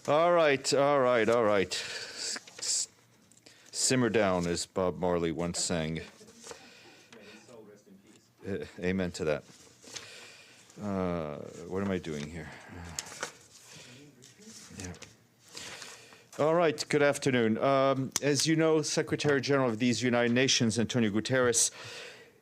All right, all right, all right. Simmer down, as Bob Marley once sang. Amen to that. What am I doing here? Yeah. All right, good afternoon. As you know, Secretary General of these United Nations, Antonio Guterres,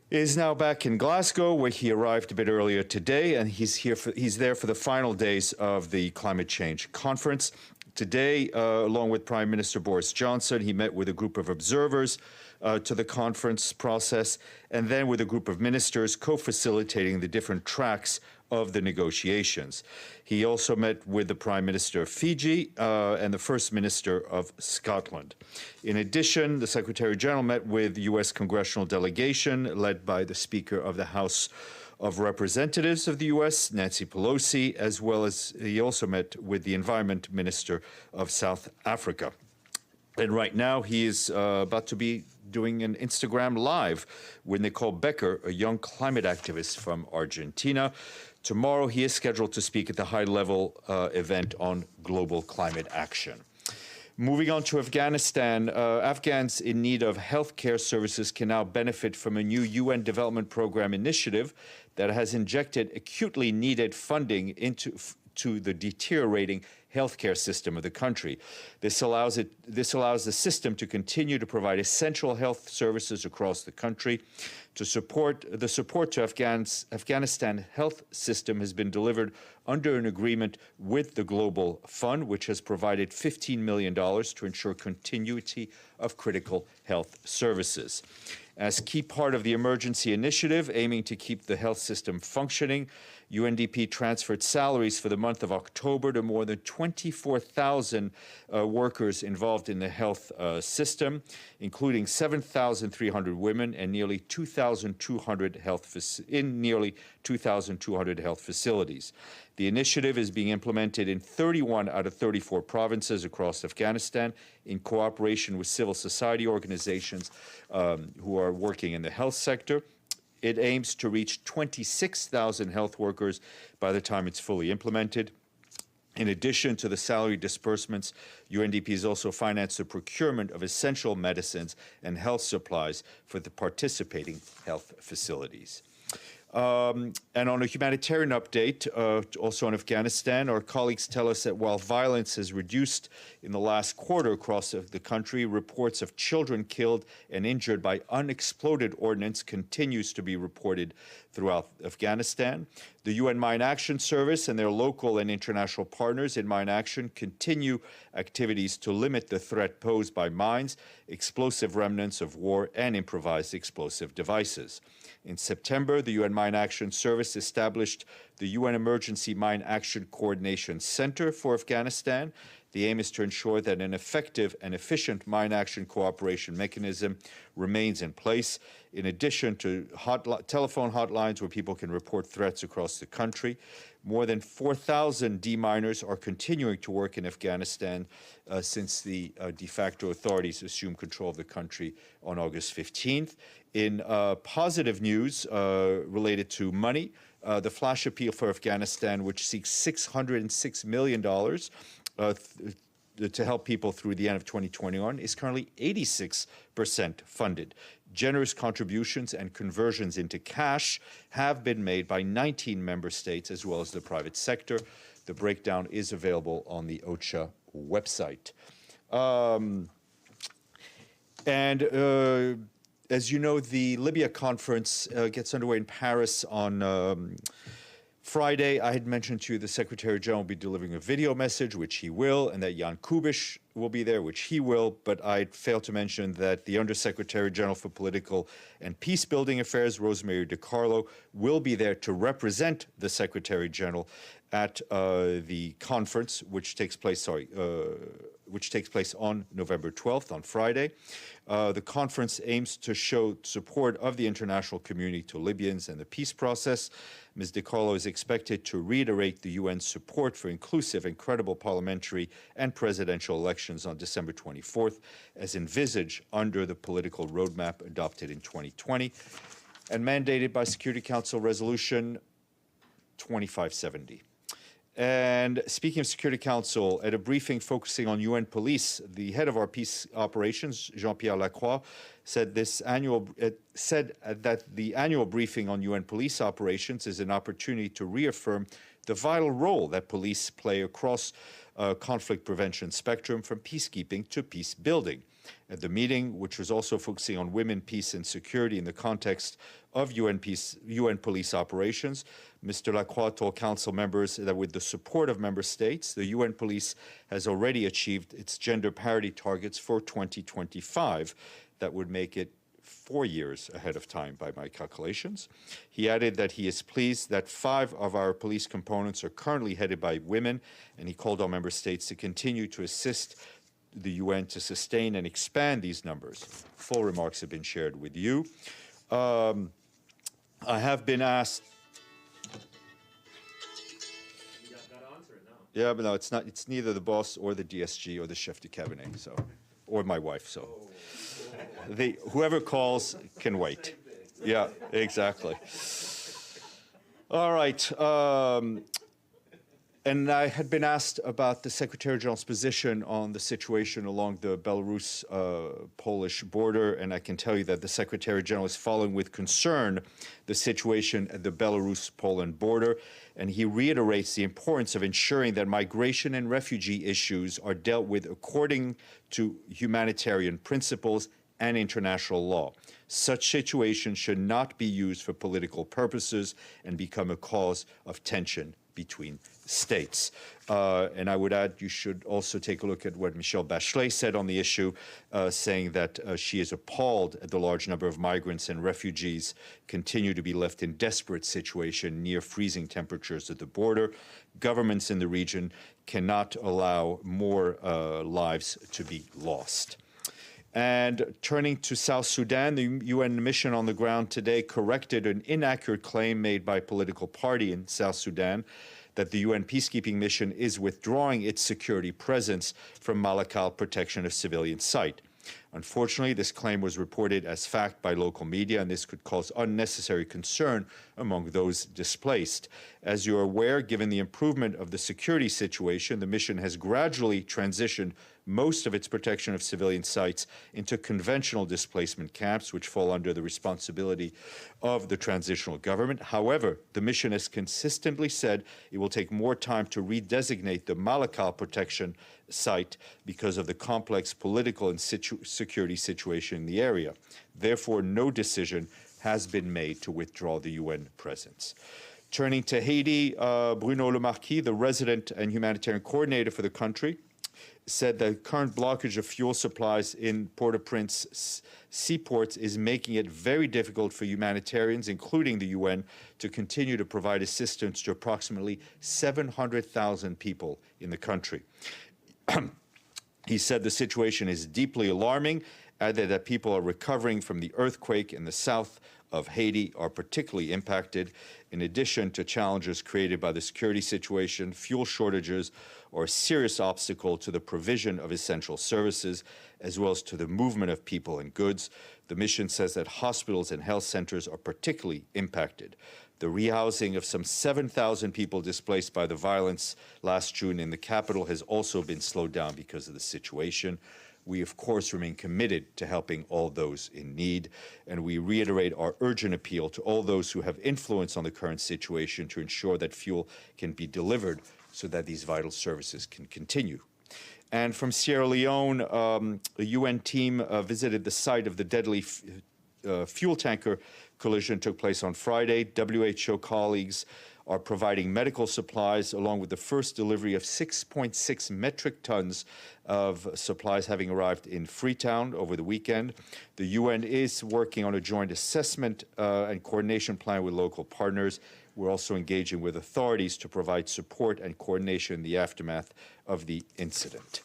is now back in Glasgow, where he arrived a bit earlier today, and he's there for the final days of the climate change conference. Today, along with Prime Minister Boris Johnson, he met with a group of observers to the conference process, and then with a group of ministers co-facilitating the different tracks of the negotiations. He also met with the Prime Minister of Fiji and the First Minister of Scotland. In addition, the Secretary General met with the US Congressional Delegation, led by the Speaker of the House of Representatives of the US, Nancy Pelosi, as well as he also met with the Environment Minister of South Africa. And right now, he is about to be doing an Instagram Live with Nicole Becker, a young climate activist from Argentina. Tomorrow, he is scheduled to speak at the high-level event on global climate action. Moving on to Afghanistan, Afghans in need of health care services can now benefit from a new UN Development Program initiative that has injected acutely needed funding into the deteriorating healthcare system of the country. This allows the system to continue to provide essential health services across the country. The support to Afghanistan health system has been delivered under an agreement with the Global Fund, which has provided $15 million to ensure continuity of critical health services. As key part of the emergency initiative aiming to keep the health system functioning, UNDP transferred salaries for the month of October to more than 24,000 workers involved in the health system, including 7,300 women and nearly 2,200 health facilities. The initiative is being implemented in 31 out of 34 provinces across Afghanistan in cooperation with civil society organizations who are working in the health sector. It aims to reach 26,000 health workers by the time it's fully implemented. In addition to the salary disbursements, UNDP has also financed the procurement of essential medicines and health supplies for the participating health facilities. And on a humanitarian update, also on Afghanistan, our colleagues tell us that while violence has reduced in the last quarter across the country, reports of children killed and injured by unexploded ordnance continues to be reported throughout Afghanistan. The UN Mine Action Service and their local and international partners in mine action continue activities to limit the threat posed by mines, explosive remnants of war, and improvised explosive devices. In September, the UN Mine Action Service established the UN Emergency Mine Action Coordination Center for Afghanistan. The aim is to ensure that an effective and efficient mine action cooperation mechanism remains in place, in addition to telephone hotlines where people can report threats across the country. More than 4,000 deminers are continuing to work in Afghanistan since the de facto authorities assumed control of the country on August 15th. In positive news related to money, the flash appeal for Afghanistan, which seeks $606 million to help people through the end of 2021, is currently 86% funded. Generous contributions and conversions into cash have been made by 19 member states as well as the private sector. The breakdown is available on the OCHA website. As you know, the Libya Conference gets underway in Paris on Friday. I had mentioned to you the Secretary General will be delivering a video message, which he will, and that Jan Kubiš will be there, which he will, but I failed to mention that the Undersecretary General for Political and Peace-Building Affairs, Rosemary DiCarlo, will be there to represent the Secretary General at the conference, which takes place on November 12th, on Friday. The conference aims to show support of the international community to Libyans and the peace process. Ms. DiCarlo is expected to reiterate the UN's support for inclusive and credible parliamentary and presidential elections on December 24th, as envisaged under the political roadmap adopted in 2020 and mandated by Security Council Resolution 2570. And speaking of Security Council, at a briefing focusing on UN police, the head of our peace operations, Jean-Pierre Lacroix, said that the annual briefing on UN police operations is an opportunity to reaffirm the vital role that police play across conflict prevention spectrum, from peacekeeping to peace building. At the meeting, which was also focusing on women, peace, and security in the context of UN police operations, Mr. Lacroix told Council members that with the support of member states, the UN police has already achieved its gender parity targets for 2025. That would make it 4 years ahead of time by my calculations. He added that he is pleased that 5 of our police components are currently headed by women, and he called on member states to continue to assist the UN to sustain and expand these numbers. Full remarks have been shared with you. I have been asked. Yeah, but no, it's not. It's neither the boss or the DSG or the chef de cabinet, so, or my wife. So, whoever calls can wait. Yeah, exactly. All right. And I had been asked about the Secretary General's position on the situation along the Belarus-Polish border, and I can tell you that the Secretary General is following with concern the situation at the Belarus-Poland border, and he reiterates the importance of ensuring that migration and refugee issues are dealt with according to humanitarian principles and international law. Such situations should not be used for political purposes and become a cause of tension between states. And I would add, you should also take a look at what Michelle Bachelet said on the issue, saying that she is appalled at the large number of migrants and refugees continue to be left in desperate situation near freezing temperatures at the border. Governments in the region cannot allow more lives to be lost. And turning to South Sudan, the UN mission on the ground today corrected an inaccurate claim made by a political party in South Sudan that the UN peacekeeping mission is withdrawing its security presence from Malakal protection of civilian site. Unfortunately, this claim was reported as fact by local media, and this could cause unnecessary concern among those displaced. As you are aware, given the improvement of the security situation, the mission has gradually transitioned most of its protection of civilian sites into conventional displacement camps, which fall under the responsibility of the transitional government. However, the mission has consistently said it will take more time to redesignate the Malakal protection site because of the complex political and security situation in the area. Therefore, no decision has been made to withdraw the UN presence. Turning to Haiti, Bruno Le Marquis, the resident and humanitarian coordinator for the country, said the current blockage of fuel supplies in Port-au-Prince seaports is making it very difficult for humanitarians, including the UN, to continue to provide assistance to approximately 700,000 people in the country. He said the situation is deeply alarming, added that people are recovering from the earthquake in the south of Haiti are particularly impacted, in addition to challenges created by the security situation. Fuel shortages are a serious obstacle to the provision of essential services, as well as to the movement of people and goods. The mission says that hospitals and health centers are particularly impacted. The rehousing of some 7,000 people displaced by the violence last June in the capital has also been slowed down because of the situation. We, of course, remain committed to helping all those in need, and we reiterate our urgent appeal to all those who have influence on the current situation to ensure that fuel can be delivered so that these vital services can continue. And from Sierra Leone, a UN team visited the site of the deadly fuel tanker collision took place on Friday. WHO colleagues are providing medical supplies along with the first delivery of 6.6 metric tons of supplies having arrived in Freetown over the weekend. The UN is working on a joint assessment and coordination plan with local partners. We're also engaging with authorities to provide support and coordination in the aftermath of the incident.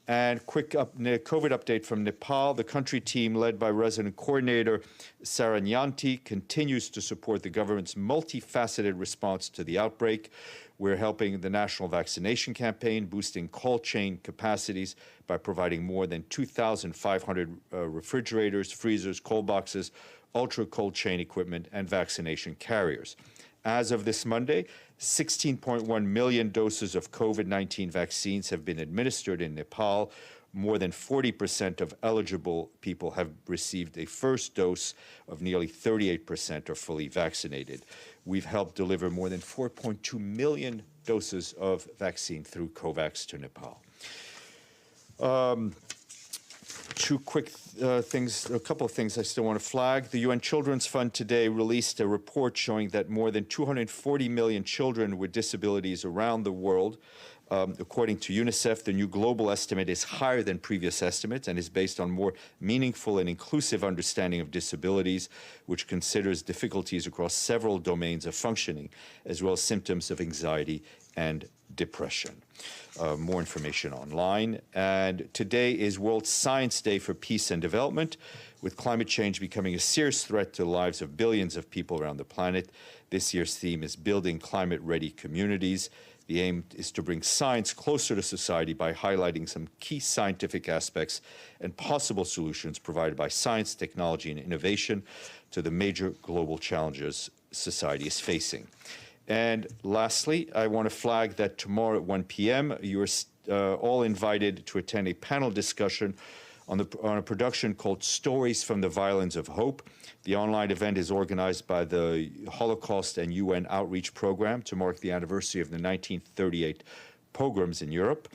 And quick COVID update from Nepal. The country team led by resident coordinator Sarah Nyanti continues to support the government's multifaceted response to the outbreak. We're helping the national vaccination campaign, boosting cold chain capacities by providing more than 2,500 refrigerators, freezers, cold boxes, ultra cold chain equipment, and vaccination carriers. As of this Monday, 16.1 million doses of COVID-19 vaccines have been administered in Nepal. More than 40% of eligible people have received a first dose, of nearly 38% are fully vaccinated. We've helped deliver more than 4.2 million doses of vaccine through COVAX to Nepal. Two quick things, a couple of things I still want to flag. The UN Children's Fund today released a report showing that more than 240 million children with disabilities around the world. According to UNICEF, the new global estimate is higher than previous estimates and is based on more meaningful and inclusive understanding of disabilities, which considers difficulties across several domains of functioning, as well as symptoms of anxiety and depression. More information online. And today is World Science Day for Peace and Development. With climate change becoming a serious threat to the lives of billions of people around the planet, this year's theme is Building Climate-Ready Communities. The aim is to bring science closer to society by highlighting some key scientific aspects and possible solutions provided by science, technology, and innovation to the major global challenges society is facing. And lastly, I want to flag that tomorrow at 1 p.m., you are all invited to attend a panel discussion on a production called Stories from the Violins of Hope. The online event is organized by the Holocaust and UN Outreach Program to mark the anniversary of the 1938 pogroms in Europe,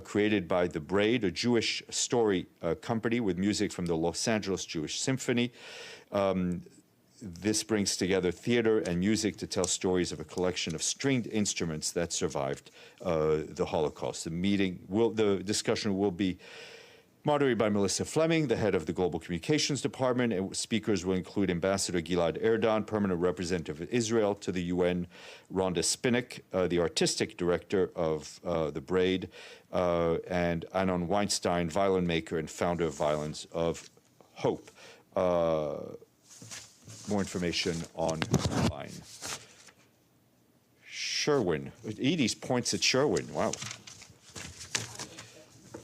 created by The Braid, a Jewish story company with music from the Los Angeles Jewish Symphony. This brings together theater and music to tell stories of a collection of stringed instruments that survived the Holocaust. The discussion will be moderated by Melissa Fleming, the head of the Global Communications Department, and speakers will include Ambassador Gilad Erdan, Permanent Representative of Israel to the UN, Rhonda Spinnick, the Artistic Director of The Braid, and Anon Weinstein, violin maker and founder of Violins of Hope. More information online. Sherwin. Edie's points at Sherwin. Wow.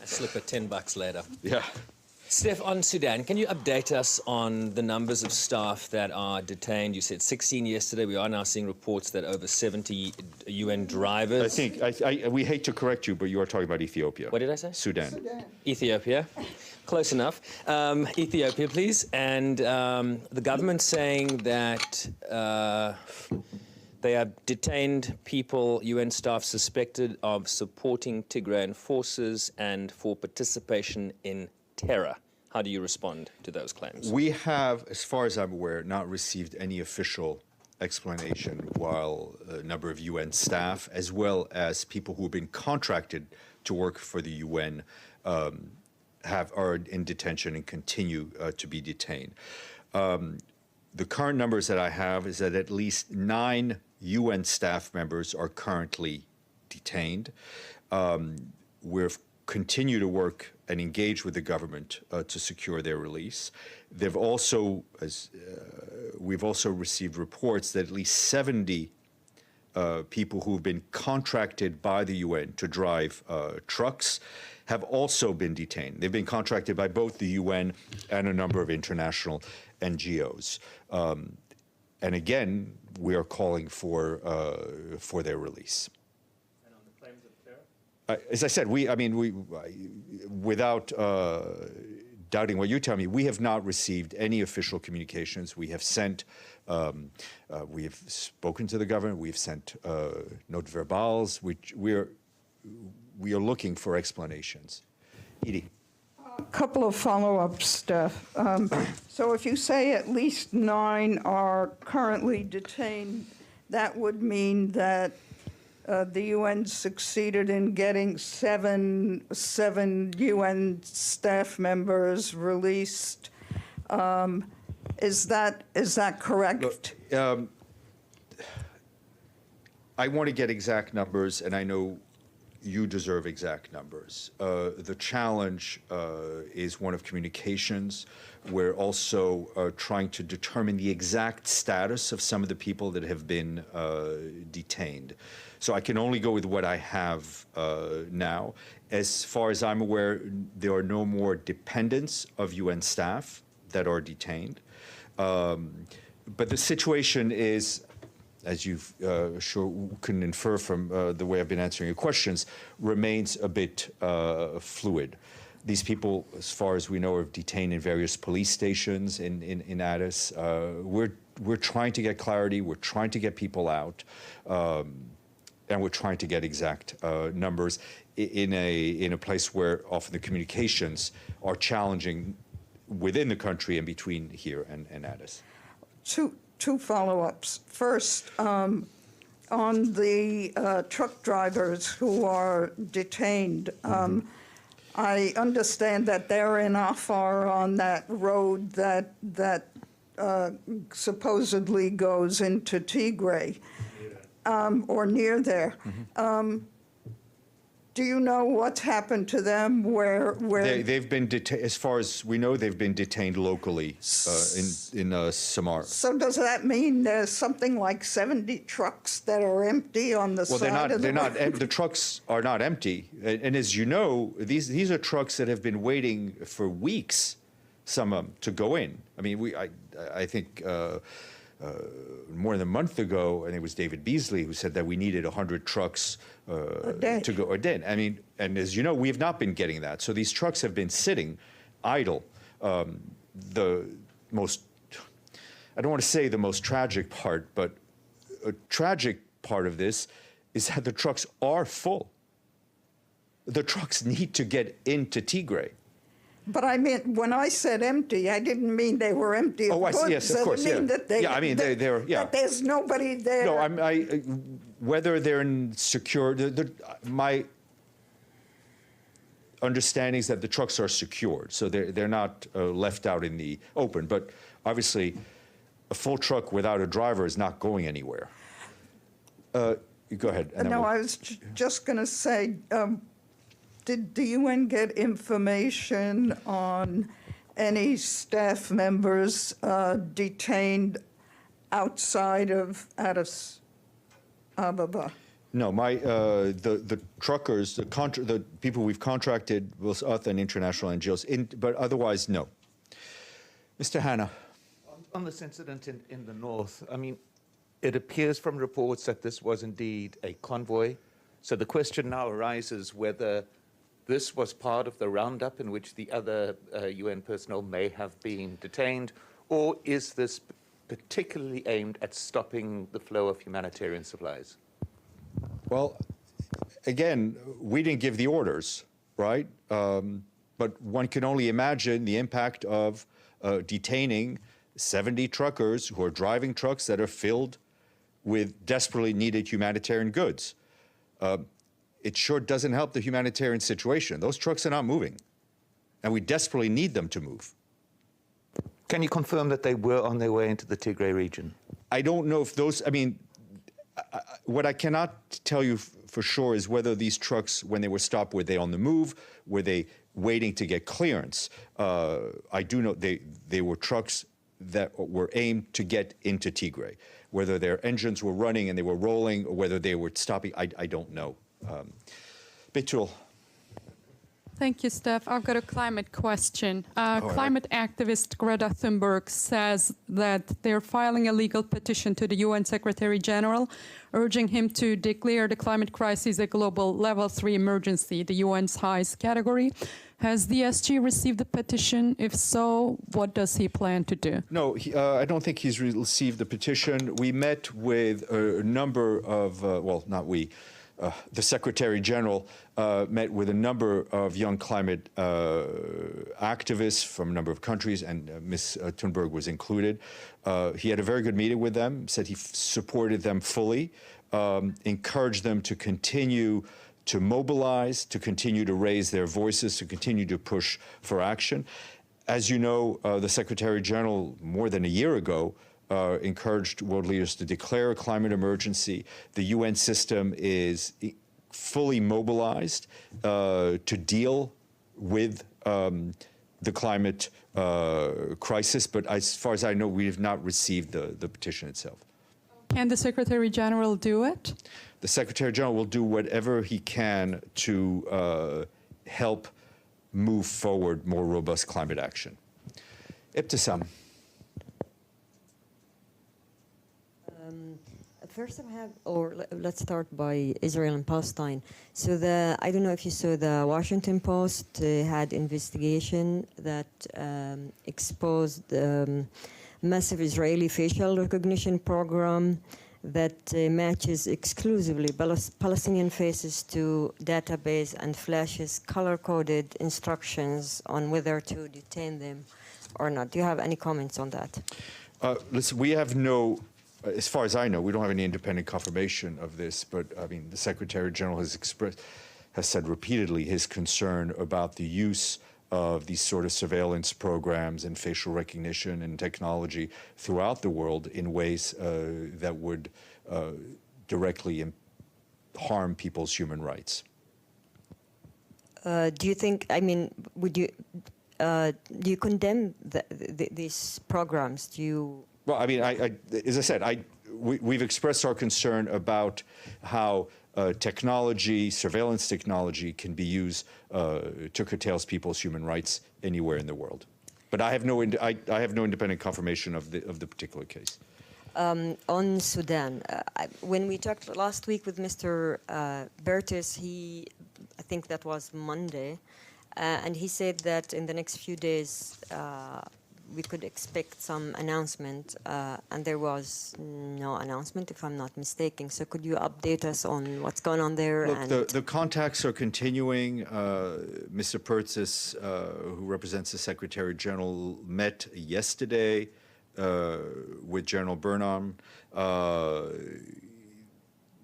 A slip of $10 later. Yeah. Steph, on Sudan, can you update us on the numbers of staff that are detained? You said 16 yesterday. We are now seeing reports that over 70 UN drivers. I think, we hate to correct you, but you are talking about Ethiopia. What did I say? Sudan. Ethiopia. Close enough. Ethiopia, please. And the government saying that they have detained people, UN staff suspected of supporting Tigrayan forces and for participation in terror. How do you respond to those claims? We have, as far as I'm aware, not received any official explanation, while a number of UN staff, as well as people who have been contracted to work for the UN, are in detention and continue to be detained. The current numbers that I have is that at least 9 UN staff members are currently detained. We've continued to work and engage with the government to secure their release. They've also, we've also received reports that at least 70 people who've been contracted by the UN to drive trucks have also been detained. They've been contracted by both the UN and a number of international NGOs. And again, we are calling for their release. And on the claims of terror? As I said, without doubting what you tell me, we have not received any official communications. We have sent, we have spoken to the government. We have sent note verbals. Which we are looking for explanations. Edie. A couple of follow-ups, Steph. So if you say at least 9 are currently detained, that would mean that the UN succeeded in getting seven UN staff members released. Is that correct? Look, I want to get exact numbers, and I know you deserve exact numbers. The challenge is one of communications. We're also trying to determine the exact status of some of the people that have been detained. So I can only go with what I have now. As far as I'm aware, there are no more dependents of UN staff that are detained. But the situation is as you sure can infer from the way I've been answering your questions, remains a bit fluid. These people, as far as we know, are detained in various police stations in Addis. We're trying to get clarity. We're trying to get people out, and we're trying to get exact numbers in a place where often the communications are challenging within the country and between here and Addis. Two follow-ups. First, on the truck drivers who are detained, I understand that they're in Afar on that road that supposedly goes into Tigray, or near there. Do you know what's happened to them? Where they've been detained, as far as we know, they've been detained locally in Samar. So does that mean there's something like 70 trucks that are empty on the side of the road? The trucks are not empty, and as you know, these are trucks that have been waiting for weeks, some of them, to go in. I mean, I think. More than a month ago, and it was David Beasley who said that we needed 100 trucks to go a day. I mean, and as you know, we have not been getting that. So these trucks have been sitting idle. The most, I don't want to say the most tragic part, but a tragic part of this is that the trucks are full. The trucks need to get into Tigray. But I meant, when I said empty, I didn't mean they were empty of goods. Oh, I see. Yes, of course. Mean that they, I mean, they're that there's nobody there. No, whether they're in secure, my understanding is that the trucks are secured, so they're not left out in the open. But obviously, a full truck without a driver is not going anywhere. Go ahead. No, I was just going to say, did the UN get information on any staff members detained outside of Addis Ababa? No, the truckers, the people we've contracted with other international NGOs, but otherwise, no. Mr. Hanna. On this incident in the north, I mean, it appears from reports that this was indeed a convoy. So the question now arises whether this was part of the roundup in which the other UN personnel may have been detained, or is this particularly aimed at stopping the flow of humanitarian supplies? Well, again, we didn't give the orders, right? But one can only imagine the impact of detaining 70 truckers who are driving trucks that are filled with desperately needed humanitarian goods. It sure doesn't help the humanitarian situation. Those trucks are not moving, and we desperately need them to move. Can you confirm that they were on their way into the Tigray region? I don't know if those, I mean, what I cannot tell you for sure is whether these trucks, when they were stopped, were they on the move? Were they waiting to get clearance? I do know they were trucks that were aimed to get into Tigray. Whether their engines were running and they were rolling, or whether they were stopping, I don't know. Betul. Thank you, Steph. I've got a climate question. Climate activist Greta Thunberg says that they're filing a legal petition to the UN Secretary General, urging him to declare the climate crisis a global level 3 emergency, the UN's highest category. Has the SG received the petition? If so, what does he plan to do? No, I don't think he's received the petition. We met with a number of, well, not we, the Secretary General met with a number of young climate activists from a number of countries, and Ms. Thunberg was included. He had a very good meeting with them, said he supported them fully, encouraged them to continue to mobilize, to continue to raise their voices, to continue to push for action. As you know, the Secretary General, more than a year ago, encouraged world leaders to declare a climate emergency. The UN system is fully mobilized to deal with the climate crisis, but as far as I know, we have not received the petition itself. Can the Secretary General do it? The Secretary General will do whatever he can to help move forward more robust climate action. First, let's start by Israel and Palestine. So I don't know if you saw the Washington Post had investigation that exposed massive Israeli facial recognition program that matches exclusively Palestinian faces to database and flashes color-coded instructions on whether to detain them or not. Do you have any comments on that? Listen, we have no, as far as I know, we don't have any independent confirmation of this, but I mean, the Secretary General has said repeatedly his concern about the use of these sort of surveillance programs and facial recognition and technology throughout the world in ways that would directly harm people's human rights. Do you think, I mean, do you condemn these programs? Do you? Well, I mean, as I said, we've expressed our concern about how technology, surveillance technology, can be used to curtail people's human rights anywhere in the world. But I have no independent confirmation of the particular case. On Sudan, when we talked last week with Mr. Bertis, I think that was Monday, and he said that in the next few days we could expect some announcement, and there was no announcement, if I'm not mistaken. So could you update us on what's going on there? Look, the contacts are continuing. Mr. Pertzis, who represents the Secretary General, met yesterday with General Burnham.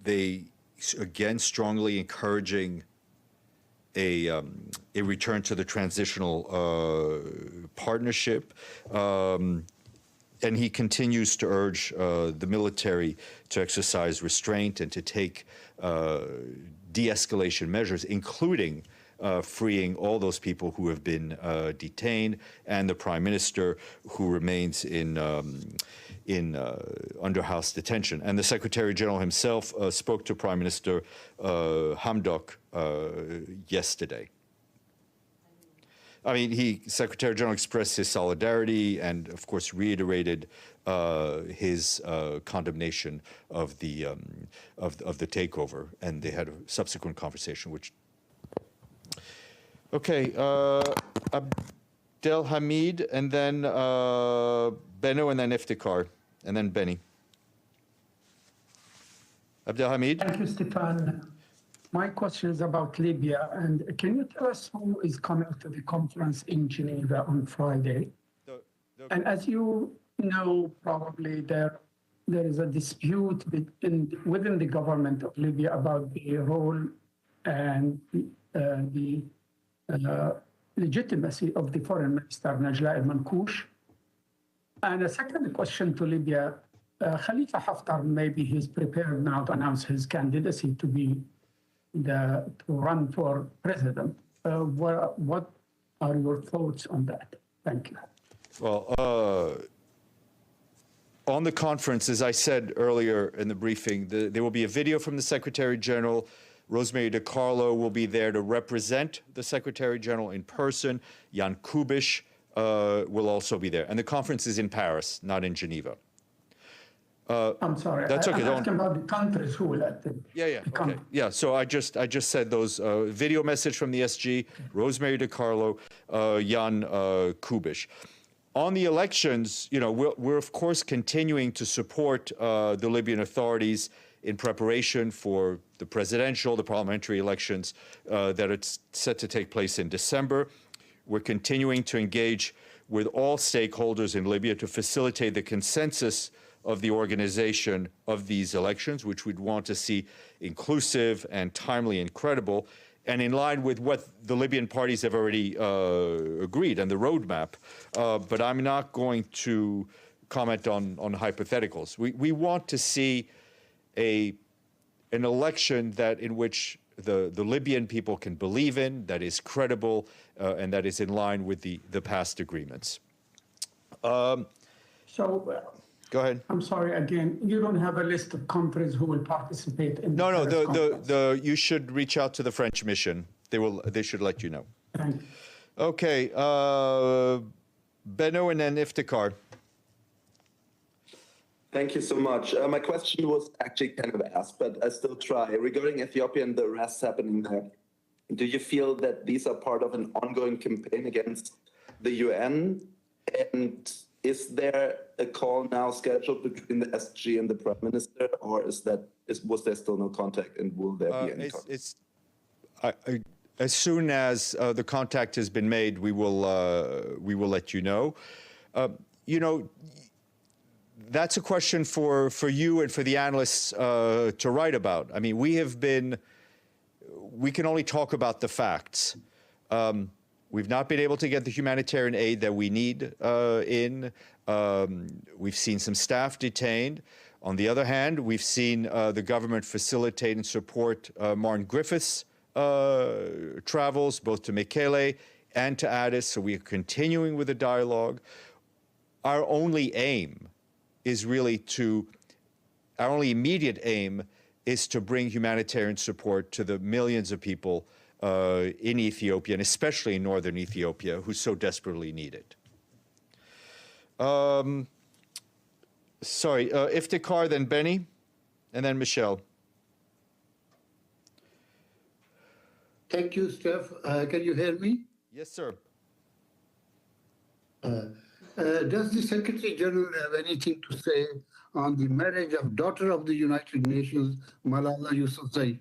They, again, strongly encouraging a return to the transitional partnership. And he continues to urge the military to exercise restraint and to take de-escalation measures, including freeing all those people who have been detained, and the Prime Minister, who remains under house detention. And the Secretary General himself spoke to Prime Minister Hamdok yesterday. I mean, Secretary General expressed his solidarity and, of course, reiterated his condemnation of the takeover, and they had a subsequent conversation, which. Okay, Abdel Hamid, and then Benno, and then Iftikhar, and then Benny. Abdel Hamid. Thank you, Stéphane. My question is about Libya, and can you tell us who is coming to the conference in Geneva on Friday? And as you know, probably there is a dispute within the government of Libya about the role and the legitimacy of the Foreign Minister Najla El-Manqoush. And a second question to Libya, Khalifa Haftar, maybe he's prepared now to announce his candidacy to run for president. What are your thoughts on that? Thank you. Well, on the conference, as I said earlier in the briefing, there will be a video from the Secretary General. Rosemary DiCarlo will be there to represent the Secretary General in person. Jan Kubiš will also be there. And the conference is in Paris, not in Geneva. I'm sorry. That's okay. I'm asking about the countries who will attend. Yeah. Okay. Yeah. So I just said those video message from the SG, Rosemary DiCarlo, Jan Kubiš. On the elections, you know, we're of course continuing to support the Libyan authorities in preparation for the presidential, the parliamentary elections that are set to take place in December. We're continuing to engage with all stakeholders in Libya to facilitate the consensus of the organization of these elections, which we'd want to see inclusive and timely and credible, and in line with what the Libyan parties have already agreed and the roadmap. But I'm not going to comment on hypotheticals. We want to see an election in which the Libyan people can believe in, that is credible, and that is in line with the past agreements. Go ahead. I'm sorry, again, you don't have a list of countries who will participate in No, you should reach out to the French mission. They should let you know. Thank you. Okay, Benno and then Iftikhar. Thank you so much. My question was actually kind of asked, but I still try. Regarding Ethiopia and the arrests happening there, do you feel that these are part of an ongoing campaign against the UN? And is there a call now scheduled between the SG and the Prime Minister, or was there still no contact, and will there be any contact? As soon as the contact has been made, we will let you know. You know, that's a question for you and for the analysts to write about. I mean, we can only talk about the facts. We've not been able to get the humanitarian aid that we need in. We've seen some staff detained. On the other hand, we've seen the government facilitate and support Martin Griffiths' travels, both to Mekele and to Addis, so we are continuing with the dialogue. Our only aim is really our only immediate aim is to bring humanitarian support to the millions of people in Ethiopia, and especially in northern Ethiopia, who so desperately need it. Sorry, Iftikhar, then Benny, and then Michelle. Thank you, Steph. Can you hear me? Yes, sir. Does the Secretary General have anything to say on the marriage of daughter of the United Nations, Malala Yousafzai?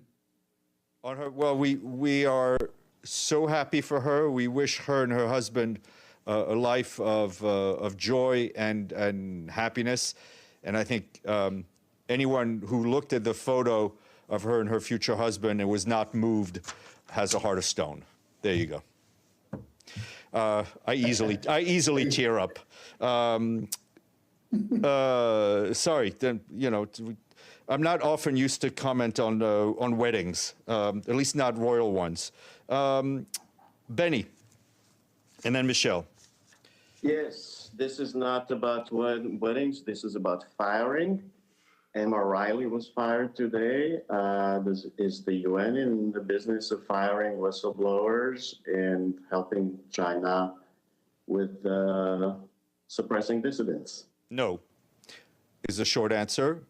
On her, well, we are so happy for her. We wish her and her husband a life of joy and happiness. And I think anyone who looked at the photo of her and her future husband and was not moved has a heart of stone. There you go. I easily tear up. Sorry, then, you know, I'm not often used to comment on weddings, at least not royal ones. Benny, and then Michelle. Yes, this is not about weddings. This is about firing. Emma Riley was fired today. This is the UN in the business of firing whistleblowers and helping China with suppressing dissidents? No, is the short answer.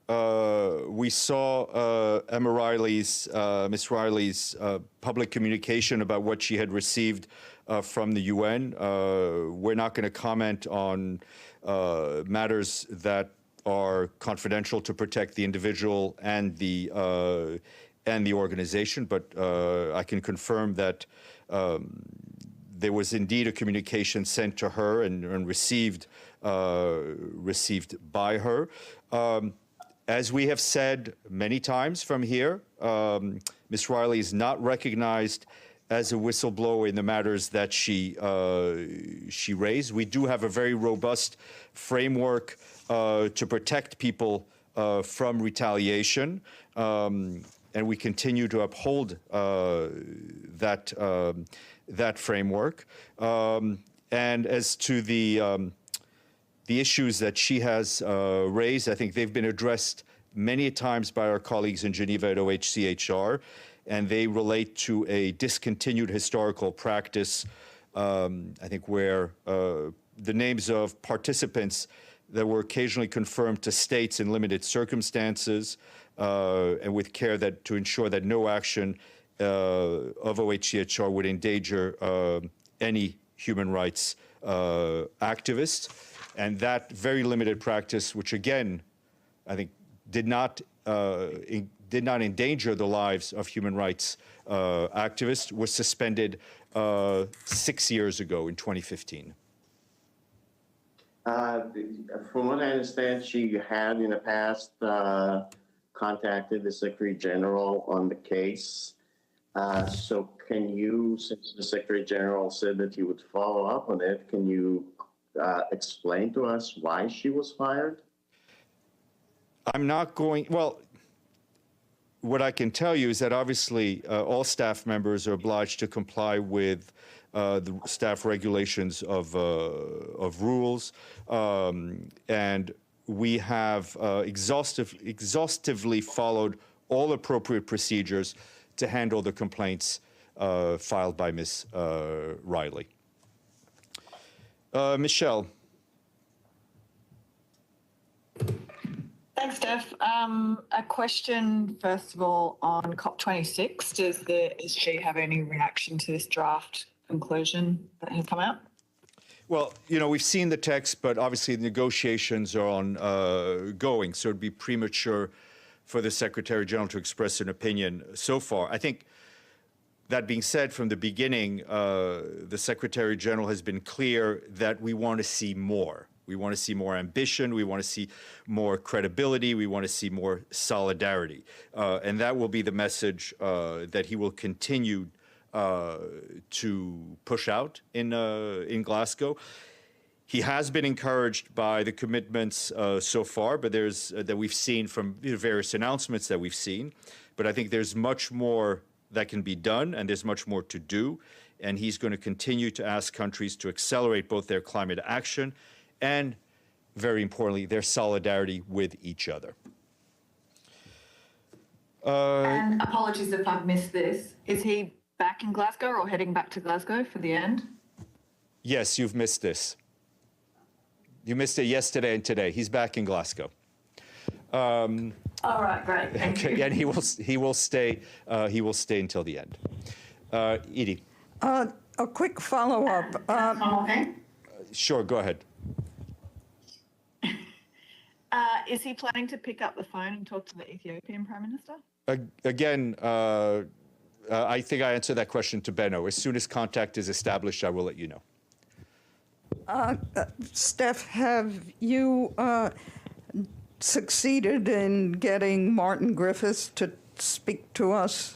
We saw Emma Riley's, Miss Riley's public communication about what she had received from the UN. We're not going to comment on matters that are confidential to protect the individual and the organization, but I can confirm that there was indeed a communication sent to her and received by her. As we have said many times from here, Ms. Riley is not recognized as a whistleblower in the matters that she raised. We do have a very robust framework to protect people from retaliation, and we continue to uphold that framework. And as to the issues that she has raised, I think they've been addressed many times by our colleagues in Geneva at OHCHR, and they relate to a discontinued historical practice, I think, where the names of participants that were occasionally confirmed to states in limited circumstances, and with care to ensure that no action of OHCHR would endanger any human rights activists. And that very limited practice, which again, I think did not endanger the lives of human rights activists, was suspended 6 years ago in 2015. From what I understand, she had in the past contacted the Secretary General on the case. So can you, since the Secretary General said that he would follow up on it, can you explain to us why she was fired? I'm not going, well, what I can tell you is that obviously all staff members are obliged to comply with the staff regulations of rules, and we have exhaustively followed all appropriate procedures to handle the complaints filed by Ms. Riley. Michelle. Thanks, Steph. A question, first of all, on COP26. Does the SG have any reaction to this draft conclusion that has come out? Well, you know, we've seen the text, but obviously the negotiations are ongoing, so it'd be premature for the Secretary General to express an opinion so far. I think, that being said, from the beginning, the Secretary General has been clear that we want to see more. We want to see more ambition. We want to see more credibility. We want to see more solidarity. And that will be the message that he will continue to push out in Glasgow. He has been encouraged by the commitments so far, but that we've seen from various announcements that we've seen. But I think there's much more that can be done, and there's much more to do. And he's going to continue to ask countries to accelerate both their climate action and, very importantly, their solidarity with each other. And apologies if I've missed this. Is he back in Glasgow or heading back to Glasgow for the end? Yes, you've missed this. You missed it yesterday and today. He's back in Glasgow. All right, great. Thank you. And he will stay. He will stay until the end. Edie. A quick follow-up. One more thing. Sure, go ahead. Is he planning to pick up the phone and talk to the Ethiopian Prime Minister? Again, I think I answered that question to Benno. As soon as contact is established, I will let you know. Steph, have you succeeded in getting Martin Griffiths to speak to us?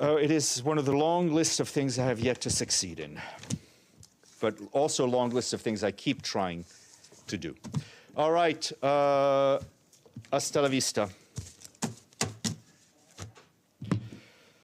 It is one of the long lists of things I have yet to succeed in, but also a long list of things I keep trying to do. All right, hasta la vista.